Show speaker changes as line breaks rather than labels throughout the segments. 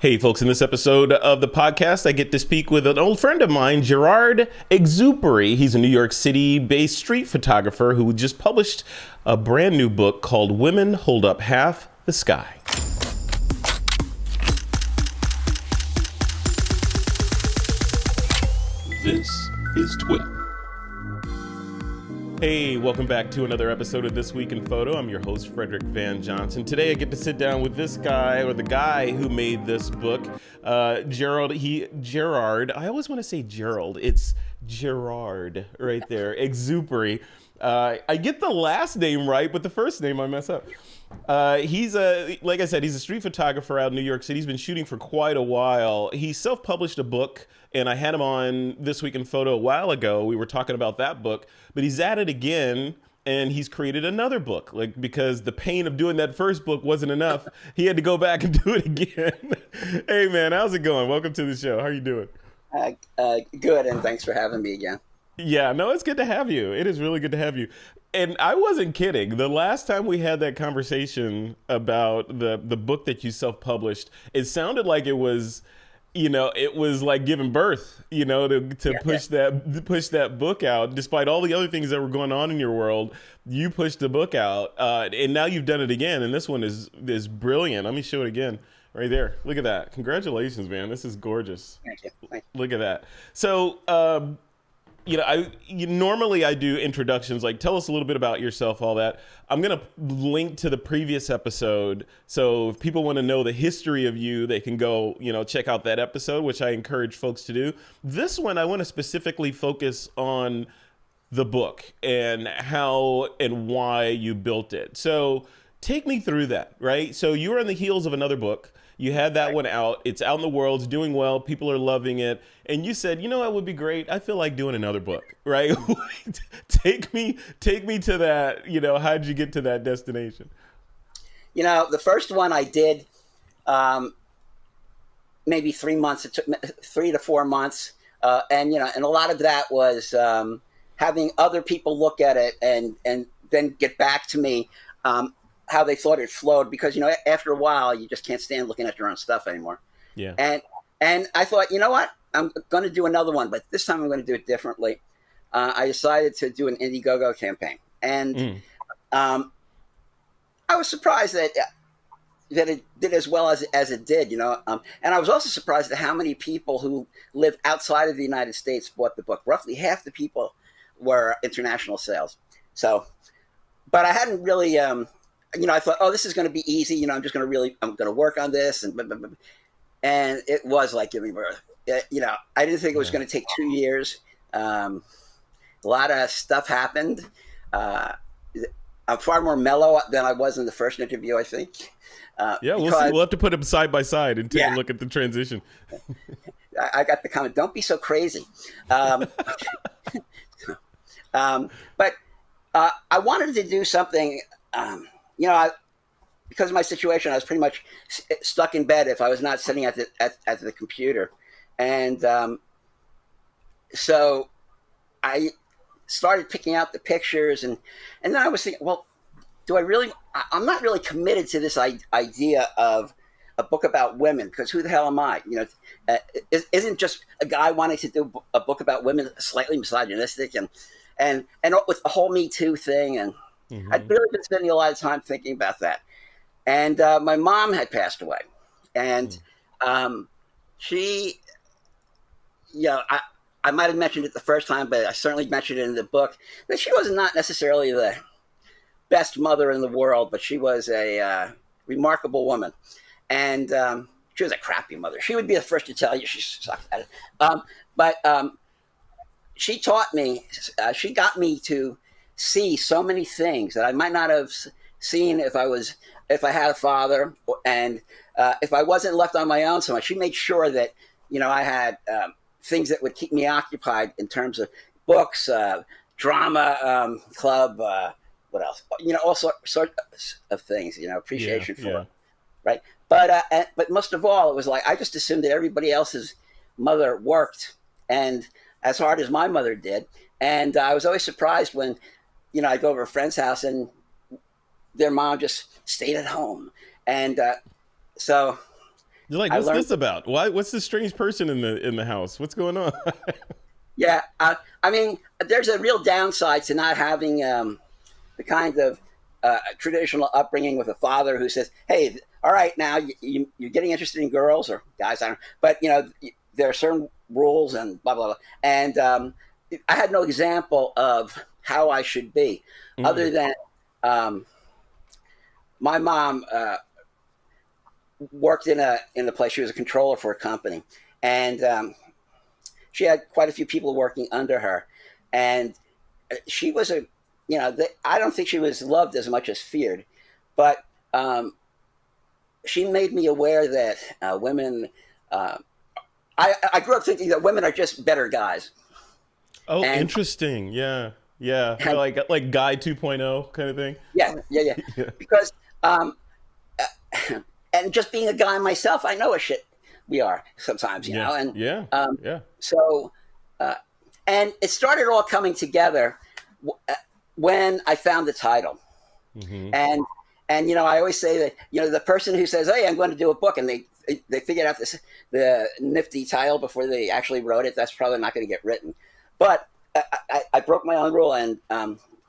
Hey folks, in this episode of the podcast, I get to speak with an old friend of mine, Gerard Exupery. He's a New York City-based street photographer who just published a brand new book called Women Hold Up Half the Sky. This is TWiP. Hey, welcome back to another episode of This Week in Photo. I'm your host, Frederick Van Johnson. Today I get to sit down with this guy, or the guy who made this book, Gerard. I always want to say Gerald. It's Gerard right there, Exupery. I get the last name right, but the first name I mess up. Like I said, he's a street photographer out in New York City. He's been shooting for quite a while. He self-published a book, and I had him on This Week in Photo a while ago. We were talking about that book, but he's at it again, and he's created another book. Because the pain of doing that first book wasn't enough, he had to go back and do it again. Hey man, how's it going? Welcome to the show. How are you doing?
Good, and thanks for having me again.
Yeah, no, it's good to have you. It is really good to have you. And I wasn't kidding. The last time we had that conversation about the book that you self-published, it sounded like it was, it was like giving birth, to push that book out. Despite all the other things that were going on in your world, you pushed the book out, and now you've done it again. And this one is brilliant. Let me show it again. Right there. Look at that. Congratulations, man. This is gorgeous.
Thank you.
Look at that. So, normally I do introductions, like tell us a little bit about yourself, all that. I'm going to link to the previous episode. So if people want to know the history of you, they can go, check out that episode, which I encourage folks to do. This one, I want to specifically focus on the book and how and why you built it. So take me through that, right? So you were on the heels of another book. You had that one out. It's out in the world. It's doing well. People are loving it. And you said, it would be great. I feel like doing another book, right? Take me to that. How did you get to that destination?
The first one I did maybe 3 months. It took 3 to 4 months. And a lot of that was having other people look at it and then get back to me how they thought it flowed, because after a while you just can't stand looking at your own stuff anymore.
Yeah.
And I thought, what, I'm going to do another one, but this time I'm going to do it differently. I decided to do an Indiegogo campaign, and I was surprised that it did as well as it did. And I was also surprised at how many people who live outside of the United States bought the book. Roughly half the people were international sales. So, but I hadn't really. I thought, this is going to be easy. I'm going to work on this, and it was like giving birth. I didn't think it was going to take 2 years. A lot of stuff happened. I'm far more mellow than I was in the first interview, I think.
We'll see. We'll have to put them side by side and take a look at the transition.
I got the comment, don't be so crazy. But I wanted to do something. Because of my situation, I was pretty much stuck in bed if I was not sitting at the computer. And so I started picking out the pictures, and then I was thinking, well, I'm not really committed to this idea of a book about women, because who the hell am I? Isn't just a guy wanting to do a book about women slightly misogynistic and with the whole Me Too thing, and I'd really been spending a lot of time thinking about that. And my mom had passed away. And she, I might have mentioned it the first time, but I certainly mentioned it in the book, that she was not necessarily the best mother in the world, but she was a remarkable woman. And she was a crappy mother. She would be the first to tell you she sucked at it. But she taught me, she got me to see so many things that I might not have seen if I had a father, and if I wasn't left on my own so much. She made sure that I had things that would keep me occupied in terms of books, drama club, what else? All sorts of things. Appreciation for, right? But most of all, it was like I just assumed that everybody else's mother worked, and as hard as my mother did, and I was always surprised when. I'd go over a friend's house and their mom just stayed at home. And so
You're like,
I
what's
learned.
this about? Why? What's this strange person in the house? What's going on?
Yeah, I mean, there's a real downside to not having the kind of traditional upbringing with a father who says, "Hey, all right, now you're getting interested in girls or guys, I don't know, but there are certain rules and blah blah blah." And I had no example of how I should be, other than my mom worked in a place. She was a controller for a company, and she had quite a few people working under her, and she was I don't think she was loved as much as feared, but she made me aware that women. I grew up thinking that women are just better guys.
Oh, interesting. Yeah, yeah.
And,
like Guy 2.0 kind of thing.
Yeah. Yeah. Because and just being a guy myself, I know what shit we are sometimes, you know. And
yeah.
So, and it started all coming together when I found the title, and I always say that the person who says, "Hey, I'm going to do a book," and they figured out the nifty title before they actually wrote it, that's probably not going to get written. But I broke my own rule, and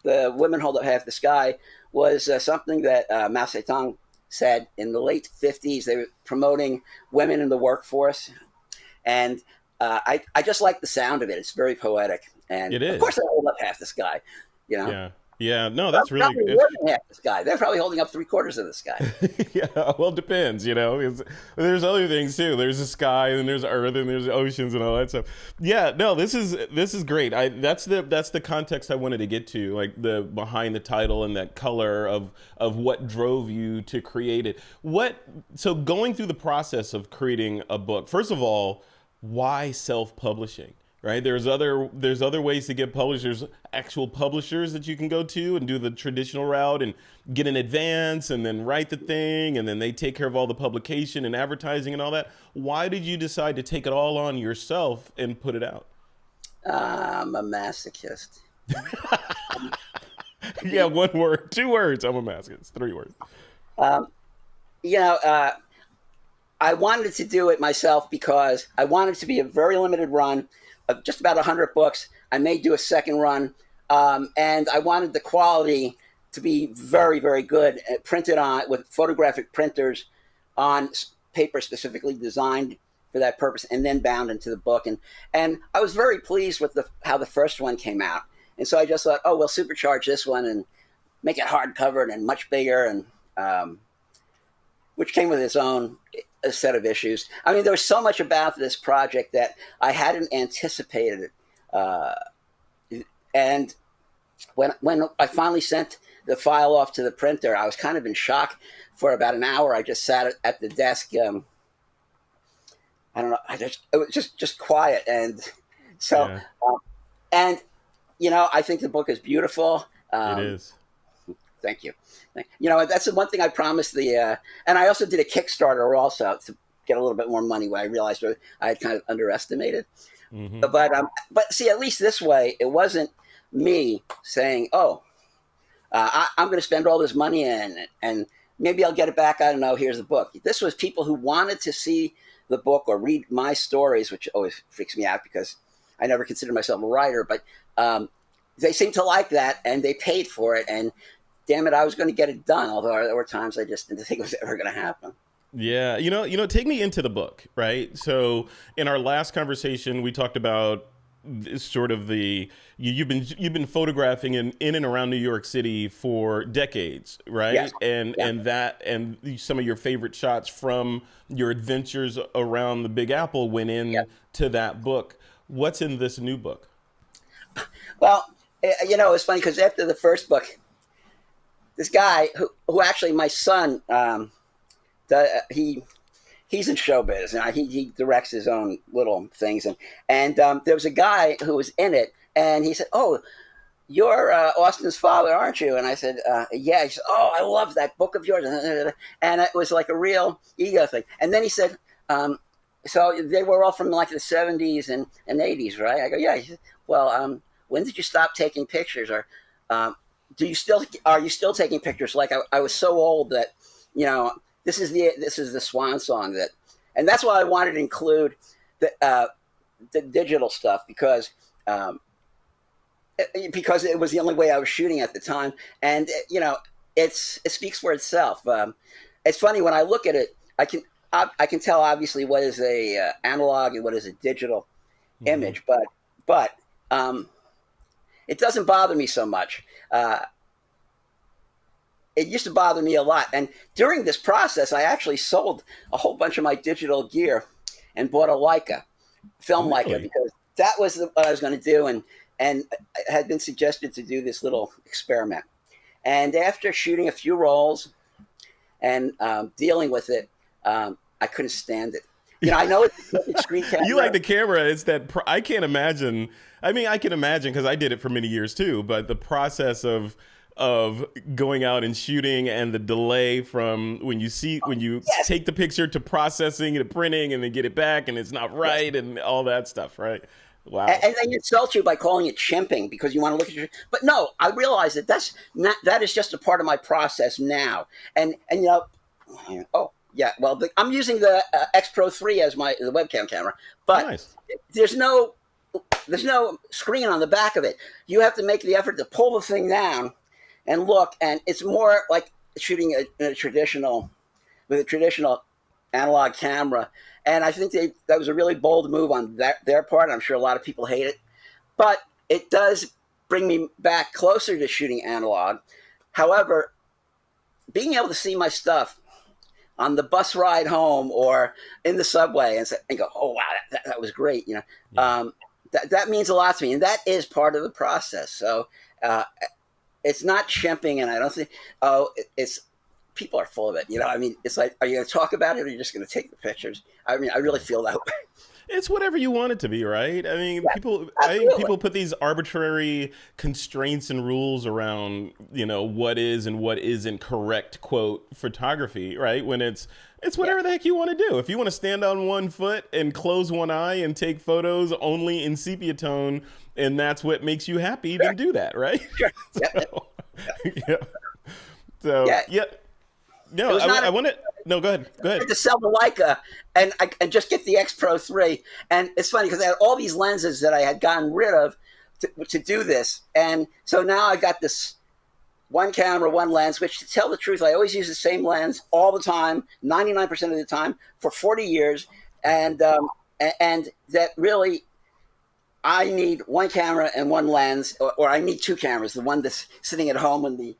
the Women Hold Up Half the Sky was something that Mao Zedong said in the late 50s. They were promoting women in the workforce, and I just like the sound of it. It's very poetic, and
it is.
Of course they hold up half the sky,
Yeah, no, that's really
probably more than half the sky. They're probably holding up 3/4 of the sky.
Yeah, well, it depends, there's other things too. There's the sky, and there's earth, and there's oceans, and all that stuff. Yeah, no, this is great. That's the context I wanted to get to, like the behind the title and that color of what drove you to create it. So going through the process of creating a book, first of all, why self-publishing? Right, there's other ways to get published. There's actual publishers that you can go to and do the traditional route and get an advance and then write the thing, and then they take care of all the publication and advertising and all that. Why did you decide to take it all on yourself and put it out?
I'm a masochist.
Yeah, 1 word, 2 words. I'm a masochist. 3 words.
I wanted to do it myself because I wanted to be a very limited run of just about 100 books. I may do a second run, and I wanted the quality to be very, very good, printed on with photographic printers on paper specifically designed for that purpose, and then bound into the book. And I was very pleased with how the first one came out, and so I just thought, oh, we'll supercharge this one and make it hardcover and much bigger, and which came with its own a set of issues. I mean, there was so much about this project that I hadn't anticipated. And when I finally sent the file off to the printer, I was kind of in shock for about an hour. I just sat at the desk. I don't know. It was just quiet. And so, I think the book is beautiful.
It is.
Thank you. That's the one thing I promised and I also did a Kickstarter also to get a little bit more money when I realized I had kind of underestimated. But see, at least this way, it wasn't me saying, oh, I'm going to spend all this money and maybe I'll get it back. I don't know. Here's the book. This was people who wanted to see the book or read my stories, which always freaks me out because I never considered myself a writer, but they seemed to like that and they paid for it. And damn it, I was going to get it done. Although there were times I just didn't think it was ever going to happen.
Yeah. Take me into the book, right? So in our last conversation, we talked about sort of you've been photographing in and around New York City for decades, right?
Yes.
And some of your favorite shots from your adventures around the Big Apple went in to that book. What's in this new book? Well,
it's funny because after the first book, this guy who actually my son, he's in showbiz and he directs his own little things. And there was a guy who was in it and he said, "Oh, you're Austin's father, aren't you?" And I said, "Yeah." He said, "Oh, I love that book of yours." And it was like a real ego thing. And then he said, so they were all from like the 70s and 80s, right? I go, "Yeah." He said, "Well, when did you stop taking pictures? Or are you still taking pictures?" Like I was so old that, this is the swan song that And that's why I wanted to include the digital stuff because it was the only way I was shooting at the time, and it speaks for itself. It's funny when I look at it, I can tell obviously what is a analog and what is a digital image, but it doesn't bother me so much. It used to bother me a lot, and during this process, I actually sold a whole bunch of my digital gear and bought a Leica, film Leica, because that was what I was going to do, and it had been suggested to do this little experiment. And after shooting a few rolls and dealing with it, I couldn't stand it. I know it's a screen camera.
You like the camera. It's that I can't imagine. I mean, I can imagine because I did it for many years too. But the process of going out and shooting and the delay from when you take the picture to processing to printing and then get it back and it's not right and all that stuff, right? Wow.
And then you insult you by calling it chimping because you want to look at your. But no, I realize that is just a part of my process now. And well, I'm using the X Pro 3 as the webcam camera, but
nice.
there's no screen on the back of it. You have to make the effort to pull the thing down and look, and it's more like shooting with a traditional analog camera. And I think that was a really bold move on their part. I'm sure a lot of people hate it, but it does bring me back closer to shooting analog. However, being able to see my stuff on the bus ride home or in the subway and go, oh wow, that was great, that means a lot to me, and that is part of the process. So it's not chimping, and I don't think it's. People are full of it, I mean, it's like, are you going to talk about it or are you just going to take the pictures? I mean, I really feel that way.
It's whatever you want it to be, right? I mean, I think people put these arbitrary constraints and rules around, what is and what isn't correct, quote, photography, right? When it's whatever the heck you want to do. If you want to stand on one foot and close one eye and take photos only in sepia tone, and that's what makes you happy, then do that, right?
Sure.
No, I want to. No, go ahead.
I had to sell the Leica and just get the X Pro 3. And it's funny because I had all these lenses that I had gotten rid of to do this. And so now I got this one camera, one lens, which, to tell the truth, I always use the same lens all the time, 99% of the time, for 40 years. And that really, I need one camera and one lens, or I need two cameras, the one that's sitting at home when the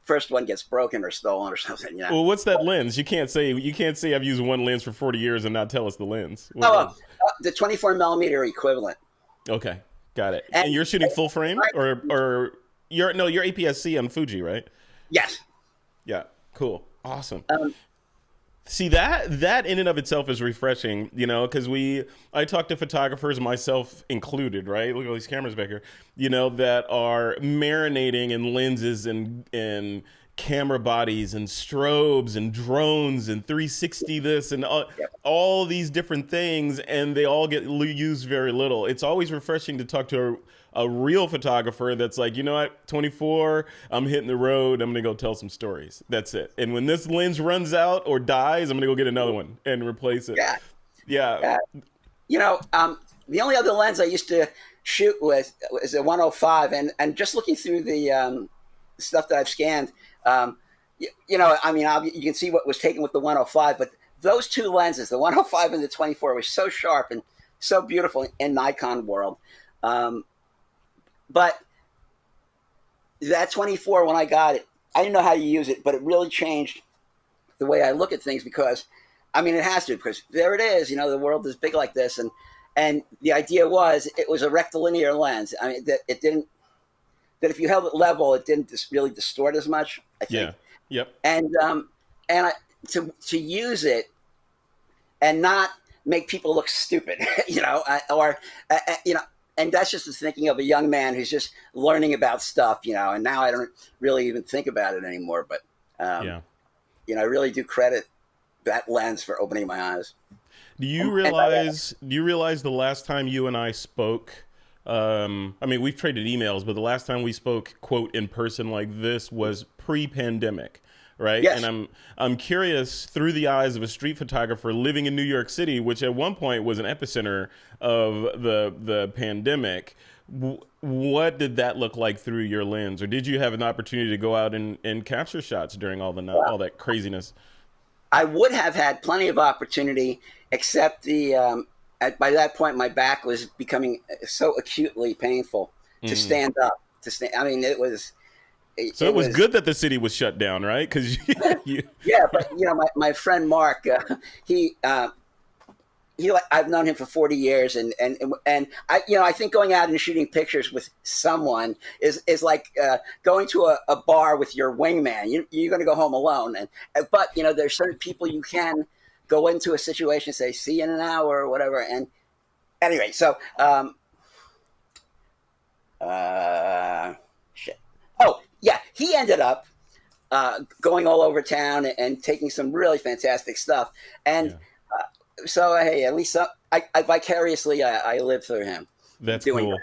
first one gets broken or stolen or something.
Well, what's that lens? You can't say I've used one lens for 40 years and not tell us the lens.
The 24 millimeter equivalent.
Okay, got it. And you're shooting full frame, or you're APS-C on Fuji, right?
Yes.
Yeah. Cool. Awesome. See, that in and of itself is refreshing, because I talk to photographers, myself included, right? Look at all these cameras back here, that are marinating in lenses and camera bodies and strobes and drones and 360 this and all these different things, and they all get used very little. It's always refreshing to talk to a real photographer that's like, 24, I'm hitting the road, I'm gonna go tell some stories. That's it. And when this lens runs out or dies, I'm gonna go get another one and replace it. Yeah.
The only other lens I used to shoot with is a 105, and just looking through the stuff that I've scanned, you can see what was taken with the 105, but those two lenses, the 105 and the 24, were so sharp and so beautiful in Nikon world. But that 24, when I got it, I didn't know how to use it, but it really changed the way I look at things because, it has to, because there it is, the world is big like this. And the idea was it was a rectilinear lens. That if you held it level, it didn't really distort as much, I think.
Yeah. Yep.
And to use it and not make people look stupid, and that's just thinking of a young man who's just learning about stuff, and now I don't really even think about it anymore. But, I really do credit that lens for opening my eyes.
Do you realize the last time you and I spoke, we've traded emails, but the last time we spoke, quote, in person like this was pre-pandemic, right?
Yes.
And I'm curious, through the eyes of a street photographer living in New York City, which at one point was an epicenter of the pandemic. What did that look like through your lens, or did you have an opportunity to go out and capture shots during all that craziness?
I would have had plenty of opportunity, except by that point my back was becoming so acutely painful to stand up. I mean, it was.
It was good that the city was shut down, right? Because
yeah, but my friend Mark, he I've known him for 40 years, and I think going out and shooting pictures with someone is like going to a bar with your wingman. You're going to go home alone, but there's certain people you can go into a situation, say see you in an hour or whatever. And anyway, so shit. Oh yeah, he ended up going all over town and taking some really fantastic stuff. And so hey, at least I vicariously I live through him.
That's cool. That.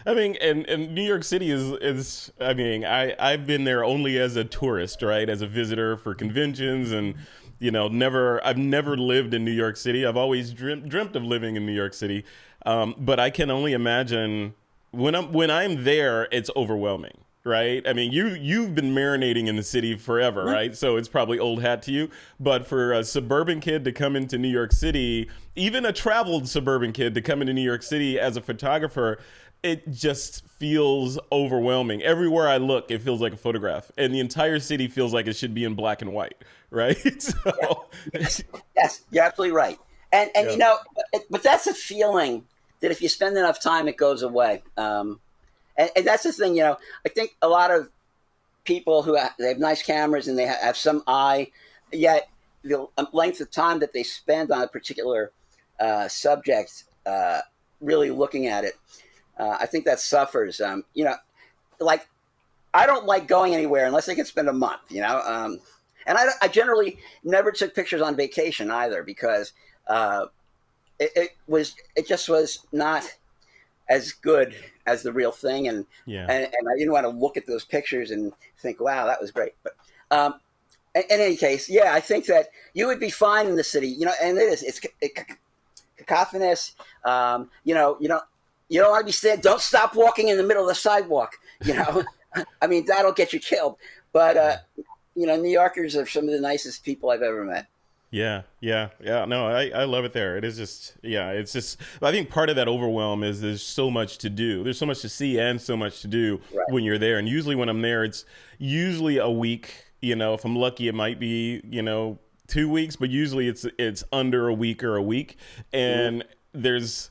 I mean, and New York City is I mean, I've been there only as a tourist, right? As a visitor for conventions, and I've never lived in New York City. I've always dreamt of living in New York City. But I can only imagine when I'm there, it's overwhelming. Right. I mean, you've been marinating in the city forever. Right. So it's probably old hat to you. But for a suburban kid to come into New York City, even a traveled suburban kid to come into New York City as a photographer, it just feels overwhelming. Everywhere I look, it feels like a photograph, and the entire city feels like it should be in black and white. Right. So,
yes, you're absolutely right. And but that's a feeling that if you spend enough time, it goes away. And that's the thing, I think a lot of people they have nice cameras and they have some eye, yet the length of time that they spend on a particular subject, really looking at it, I think that suffers. Like I don't like going anywhere unless I can spend a month, and I generally never took pictures on vacation either, because it just was not as good as the real thing, and I didn't want to look at those pictures and think, wow, that was great. But in any case, I think that you would be fine in the city, and it's cacophonous. You don't want to be saying, don't stop walking in the middle of the sidewalk. I mean, that'll get you killed. But New Yorkers are some of the nicest people I've ever met.
Yeah. No, I love it there. It is just, it's just, I think part of that overwhelm is there's so much to do. There's so much to see and so much to do when you're there. And usually when I'm there, it's usually a week. If I'm lucky, it might be, 2 weeks, but usually it's under a week or a week. And there's,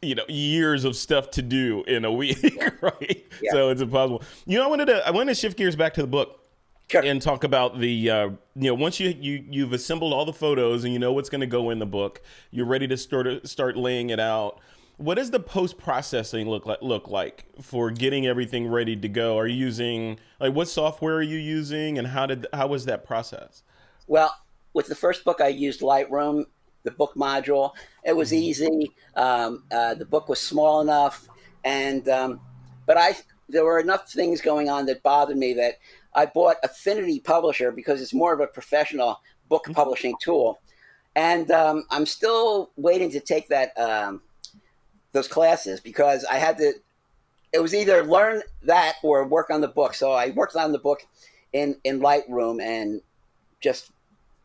years of stuff to do in a week, right? Yeah. So it's impossible. I wanted to shift gears back to the book. Sure. And talk about the, once you've assembled all the photos and you know what's going to go in the book, you're ready to start laying it out. What does the post-processing look like for getting everything ready to go? Are you using, what software are you using, and how was that process?
Well, with the first book, I used Lightroom, the book module. It was easy. The book was small enough, and but there were enough things going on that bothered me that I bought Affinity Publisher because it's more of a professional book publishing tool. And I'm still waiting to take those classes, because I had to, it was either learn that or work on the book. So I worked on the book in Lightroom and just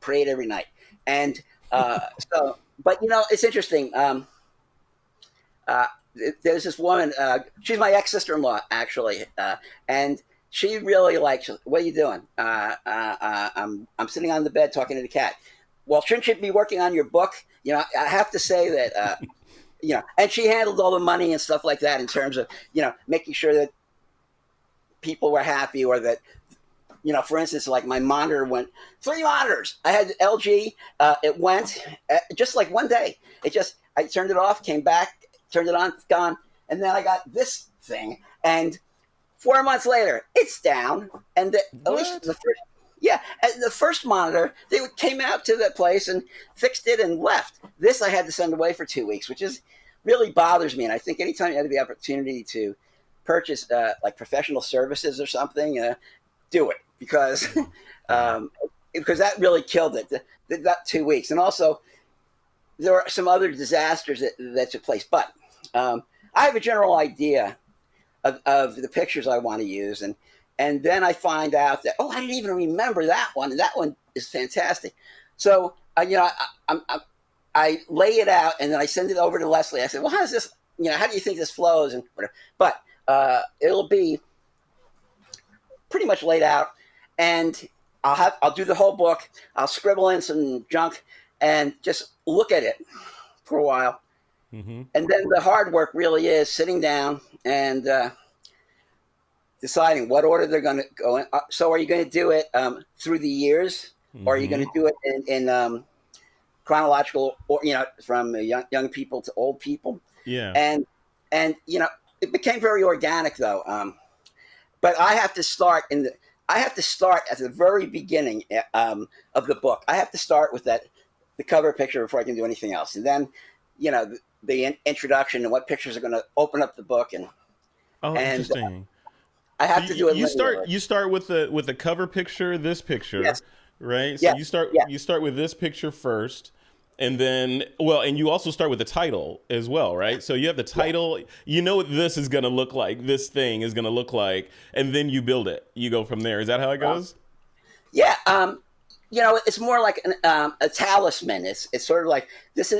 prayed every night. And but it's interesting. There's this woman, she's my ex-sister-in-law actually. And she really likes, what are you doing? I'm sitting on the bed talking to the cat. Well, shouldn't you be working on your book? I have to say that, and she handled all the money and stuff like that in terms of, making sure that people were happy, or that, for instance, like my monitor went 3 monitors. I had LG. It went just like one day. I turned it off, came back, turned it on, gone. And then I got this thing, and 4 months later, it's down, and at least the first monitor, they came out to the place and fixed it and left. This I had to send away for 2 weeks, which really bothers me. And I think anytime you have the opportunity to purchase like professional services or something, do it, because because that really killed it. That 2 weeks, and also there are some other disasters that took place. But I have a general idea of the pictures I want to use, and then I find out that I didn't even remember that one, and that one is fantastic. So I lay it out, and then I send it over to Leslie. I said, well, how does this? How do you think this flows? And whatever. But it'll be pretty much laid out, and I'll do the whole book. I'll scribble in some junk and just look at it for a while. Mm-hmm. And then the hard work really is sitting down and deciding what order they're going to go in. So are you going to do it through the years, or are you going to do it in chronological, or from young people to old people?
Yeah.
And it became very organic though. But I have to start at the very beginning of the book. I have to start with the cover picture before I can do anything else. And then, the introduction and what pictures are going to open up the book.
Interesting.
I have to do it.
You start with the cover picture, this picture,
yes.
Right? So you start with this picture first. And then, and you also start with the title as well, right? So you have the title, what this is going to look like, this thing is going to look like, and then you build it. You go from there. Is that how it goes?
Yeah. It's more like a talisman. It's sort of like,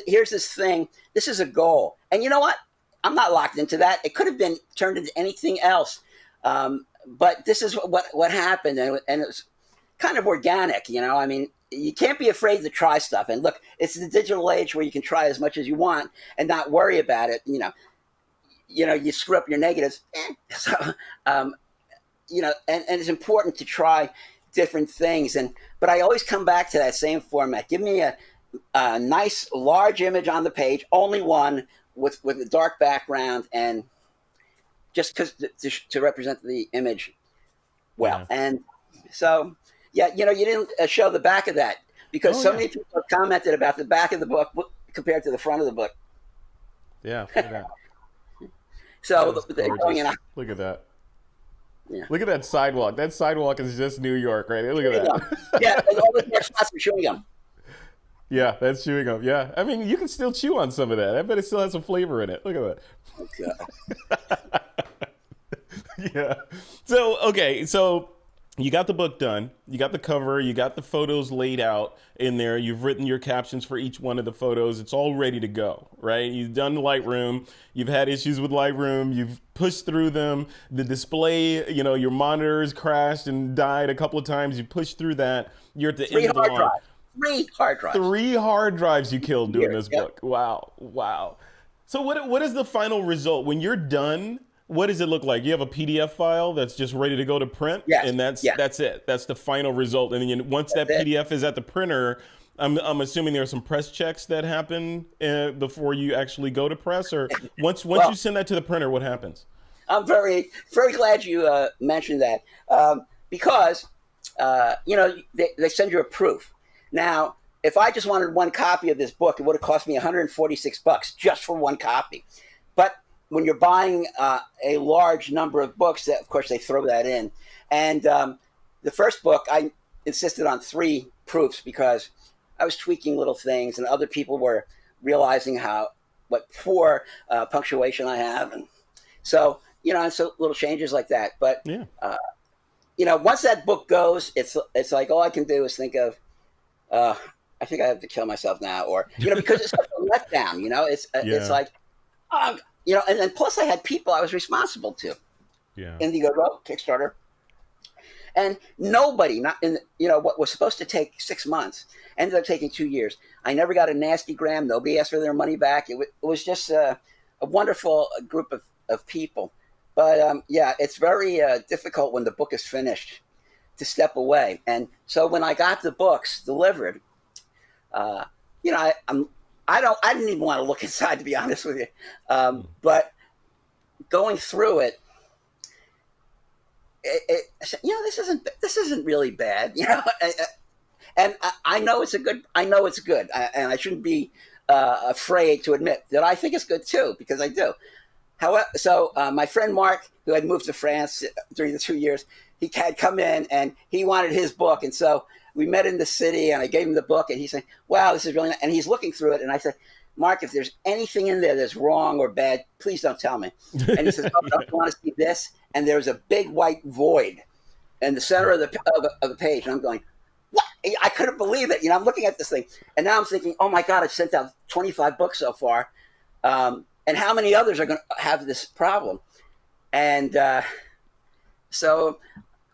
here's this thing. This is a goal. And you know what? I'm not locked into that. It could have been turned into anything else. But this is what happened. And it's kind of organic, you can't be afraid to try stuff. And look, it's the digital age where you can try as much as you want and not worry about it. You screw up your negatives. So, and it's important to try different things. But I always come back to that same format. Give me a nice large image on the page, only one with a dark background, and just because to represent the image well. Yeah. And so, you didn't show the back of that because many people have commented about the back of the book compared to the front of the book.
Yeah, look at that.
So
look at that. Yeah. Look at that sidewalk. That sidewalk is just New York, right? Look at that.
Yeah, and all the spots are chewing gum.
Yeah, that's chewing gum. Yeah, I mean, you can still chew on some of that. I bet it still has some flavor in it. Look at that. Okay. Yeah. So you got the book done. You got the cover. You got the photos laid out in there. You've written your captions for each one of the photos. It's all ready to go, right? You've done Lightroom. You've had issues with Lightroom. You've pushed through them. The display, your monitors crashed and died a couple of times. You pushed through that. You're at the end of the line.
3 hard drives. 3
hard drives you killed doing this book. Wow. So what is the final result when you're done? What does it look like? You have a PDF file that's just ready to go to print, and that's it. That's the final result. And then once that PDF is at the printer, I'm assuming there are some press checks that happen before you actually go to press, or once you send that to the printer, what happens?
I'm very, very glad you mentioned that because they send you a proof. Now, if I just wanted one copy of this book, it would have cost me $146 just for one copy. But when you're buying a large number of books, of course, they throw that in. And the first book, I insisted on 3 proofs because I was tweaking little things, and other people were realizing what poor punctuation I have. And so, so little changes like that. But, once that book goes, it's like all I can do is think of, I think I have to kill myself now, or, because it's such a letdown, it's like, and then plus I had people I was responsible to. Yeah. Indiegogo, Kickstarter. And nobody, what was supposed to take 6 months ended up taking 2 years. I never got a nasty gram. Nobody asked for their money back. It was just a wonderful group of people. But it's very difficult when the book is finished to step away. And so when I got the books delivered, I didn't even want to look inside, to be honest with you. But going through it, this isn't really bad, and I know it's good, and I shouldn't be afraid to admit that I think it's good too, because I do. However, so my friend Mark, who had moved to France during the 2 years, he had come in and he wanted his book, and so we met in the city, and I gave him the book, and he's saying, wow, this is really nice. And he's looking through it, and I said, Mark, if there's anything in there that's wrong or bad, please don't tell me. And he says, oh, don't you want to see this? And there's a big white void in the center of the page. And I'm going, what? I couldn't believe it. I'm looking at this thing. And now I'm thinking, oh, my God, I've sent out 25 books so far. And how many others are going to have this problem? And so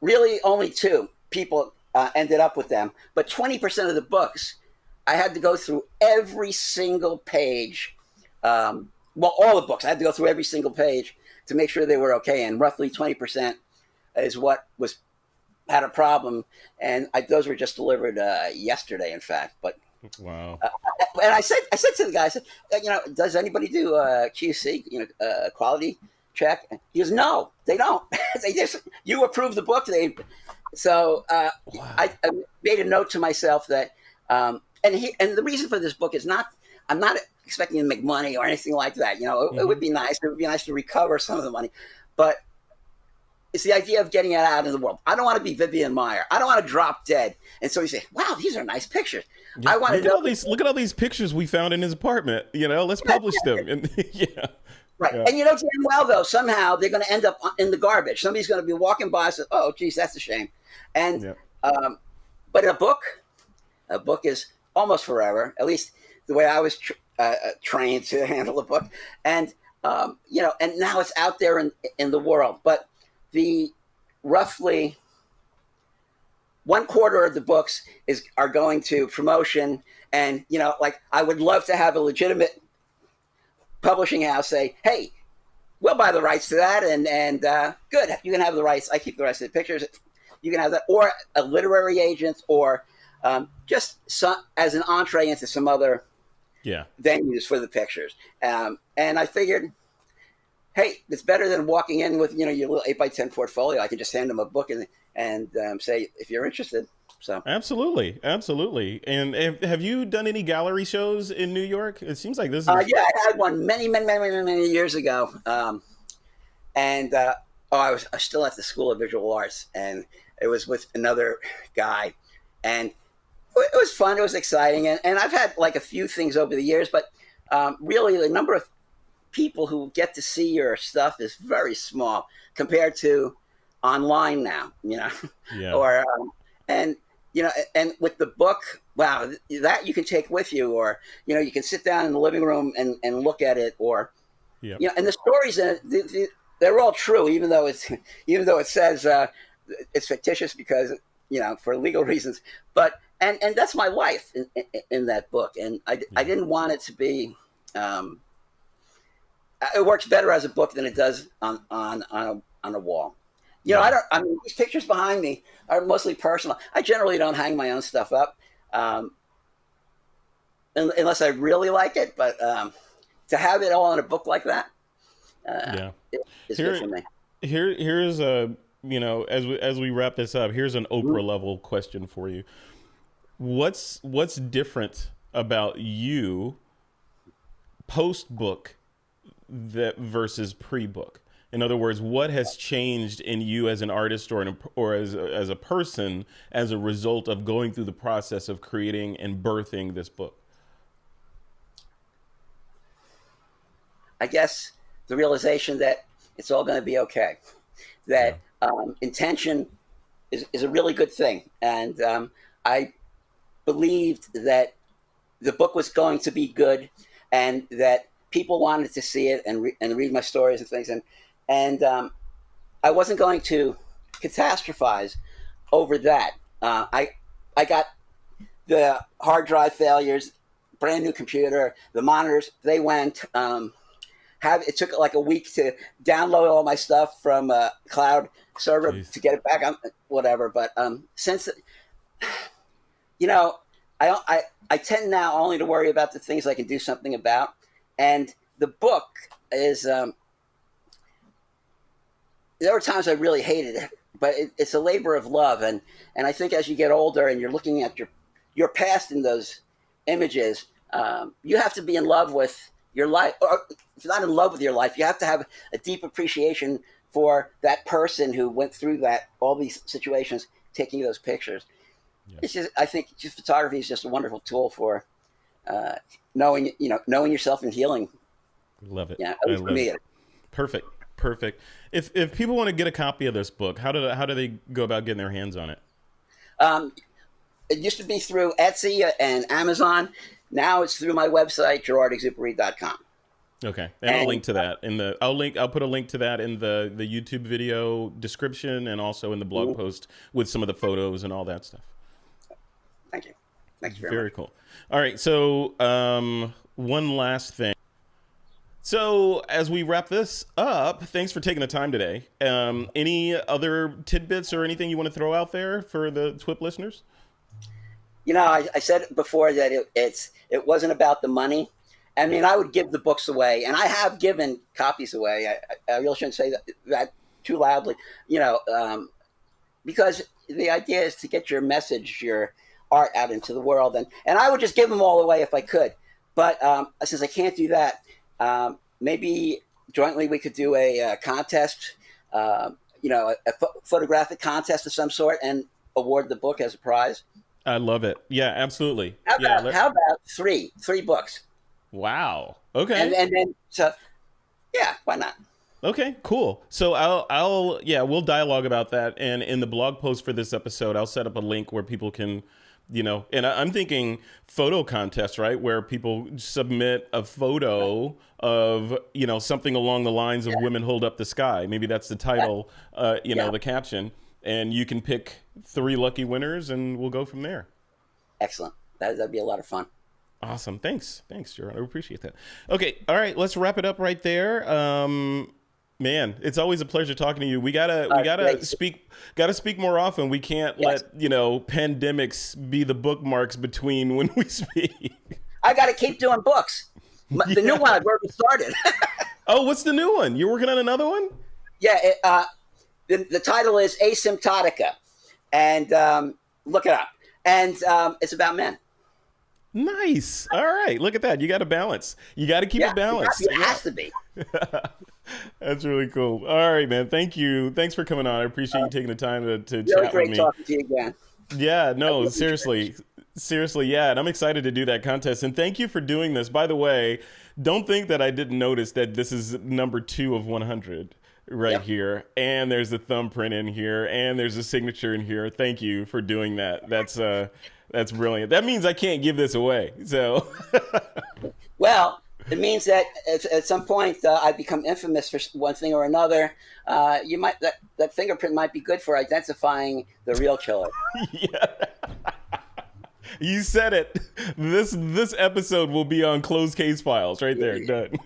really only 2 people ended up with them. But 20% of the books, I had to go through every single page. All the books, I had to go through every single page to make sure they were okay. And roughly 20% is what had a problem. And those were just delivered yesterday, in fact. But
wow.
And I said to the guy, I said, does anybody do QC, quality check? He goes, no, they don't. They just, you approve the book. So wow. I made a note to myself that, and the reason for this book is I'm not expecting to make money or anything like that. It would be nice. It would be nice to recover some of the money, but it's the idea of getting it out in the world. I don't want to be Vivian Meyer. I don't want to drop dead. And so you say, wow, these are nice pictures.
Yeah. I want to know. Look at all these pictures we found in his apartment. Let's publish them. And, yeah.
Right. Yeah. And damn well, though, somehow they're going to end up in the garbage. Somebody's going to be walking by and say, oh, geez, that's a shame. And, but a book is almost forever, at least the way I was trained to handle a book. And, and now it's out there in the world. But the roughly 1/4 of the books are going to promotion. And, I would love to have a legitimate publishing house say, hey, we'll buy the rights to that. And good, you can have the rights. I keep the rights to the pictures. You can have that. Or a literary agent, or just as an entree into some other venues for the pictures. And I figured, hey, it's better than walking in with, your little 8x10 portfolio. I can just hand them a book and say, if you're interested. So
absolutely. And have you done any gallery shows in New York? It seems like this is...
I had one many years ago. I was still at the School of Visual Arts, and it was with another guy. And it was fun. It was exciting. And I've had a few things over the years, but really the number of people who get to see your stuff is very small compared to online now, Yeah. Or, and with the book, wow, that you can take with you, or, you can sit down in the living room and look at it, or, and the stories in it, they're all true, even though it says it's fictitious because, for legal reasons, but, and that's my life in that book. And I didn't want it to be, it works better as a book than it does on a wall. These pictures behind me are mostly personal. I generally don't hang my own stuff up unless I really like it. But to have it all in a book like that, is good for me.
Here's a, as we wrap this up, here's an Oprah level question for you. What's different about you post book versus pre-book? In other words, what has changed in you as an artist or as a person as a result of going through the process of creating and birthing this book?
I guess the realization that it's all going to be okay, that intention is a really good thing. And I believed that the book was going to be good, and that people wanted to see it and read my stories and things. And I wasn't going to catastrophize over that. I got the hard drive failures, brand new computer, the monitors, they went. It took a week to download all my stuff from a cloud server to get it back on, whatever. But since, I tend now only to worry about the things I can do something about. And the book is... there were times I really hated it, but it's a labor of love. And I think as you get older and you're looking at your past in those images, you have to be in love with your life. Or if you're not in love with your life, you have to have a deep appreciation for that person who went through all these situations, taking those pictures. It's just, I think just photography is just a wonderful tool for knowing yourself and healing.
Love it.
Yeah, at least for me.
Perfect. If people want to get a copy of this book, how do they go about getting their hands on it?
It used to be through Etsy and Amazon. Now it's through my website, GerardExupery.com.
Okay, and I'll link to that I'll put a link to that in the YouTube video description, and also in the blog post with some of the photos and all that stuff.
Thank you very much.
Very cool. All right, so one last thing. So as we wrap this up, thanks for taking the time today. Any other tidbits or anything you want to throw out there for the TWiP listeners?
I said before that it wasn't about the money. I mean, I would give the books away, and I have given copies away. I really shouldn't say that too loudly, because the idea is to get your message, your art out into the world, and I would just give them all away if I could. But since I can't do that, maybe jointly we could do a contest, a photographic contest of some sort, and award the book as a prize.
I love it. Yeah, absolutely.
How about three books?
Wow. Okay.
And then why not?
Okay, cool. So we'll dialogue about that, and in the blog post for this episode, I'll set up a link where people can, and I'm thinking photo contest, right? Where people submit a photo of, something along the lines of "Women Hold Up the Sky." Maybe that's the title, the caption, and you can pick 3 lucky winners, and we'll go from there.
Excellent. That'd be a lot of fun.
Awesome. Thanks, Gerard. I appreciate that. Okay. All right. Let's wrap it up right there. Man, it's always a pleasure talking to you. We gotta speak more often. We can't let pandemics be the bookmarks between when we speak.
I got to keep doing books. The new one I've already started.
Oh, what's the new one? You're working on another one?
Yeah. The title is Asymptotica, and look it up. And it's about men.
Nice. All right. Look at that. You got to balance. You got to keep it balanced.
It has to be.
That's really cool. All right, man. Thank you. Thanks for coming on. I appreciate you taking the time to chat with me.
Really great talking to you again.
Yeah, no, seriously, yeah. And I'm excited to do that contest. And thank you for doing this. By the way, don't think that I didn't notice that this is number 2 of 100 here. And there's a thumbprint in here. And there's a signature in here. Thank you for doing that. That's brilliant. That means I can't give this away. So,
well, it means that at some point I become infamous for one thing or another. That fingerprint might be good for identifying the real killer.
Yeah. You said it. This episode will be on closed case files right there. Done.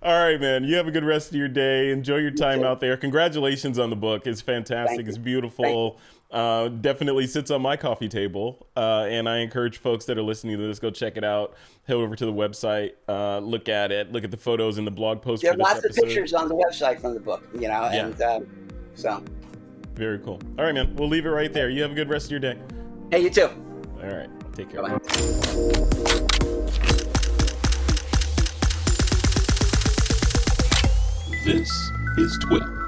All right, man. You have a good rest of your day. Enjoy your time out there. Congratulations on the book. It's fantastic. It's beautiful. Definitely sits on my coffee table. And I encourage folks that are listening to this, go check it out. Head over to the website, look at it, look at the photos in the blog post.
There are lots of pictures on the website from the book, and so.
Very cool. All right, man. We'll leave it right there. You have a good rest of your day.
Hey, you too.
All right. Take care.
Bye-bye.
This is TWiP.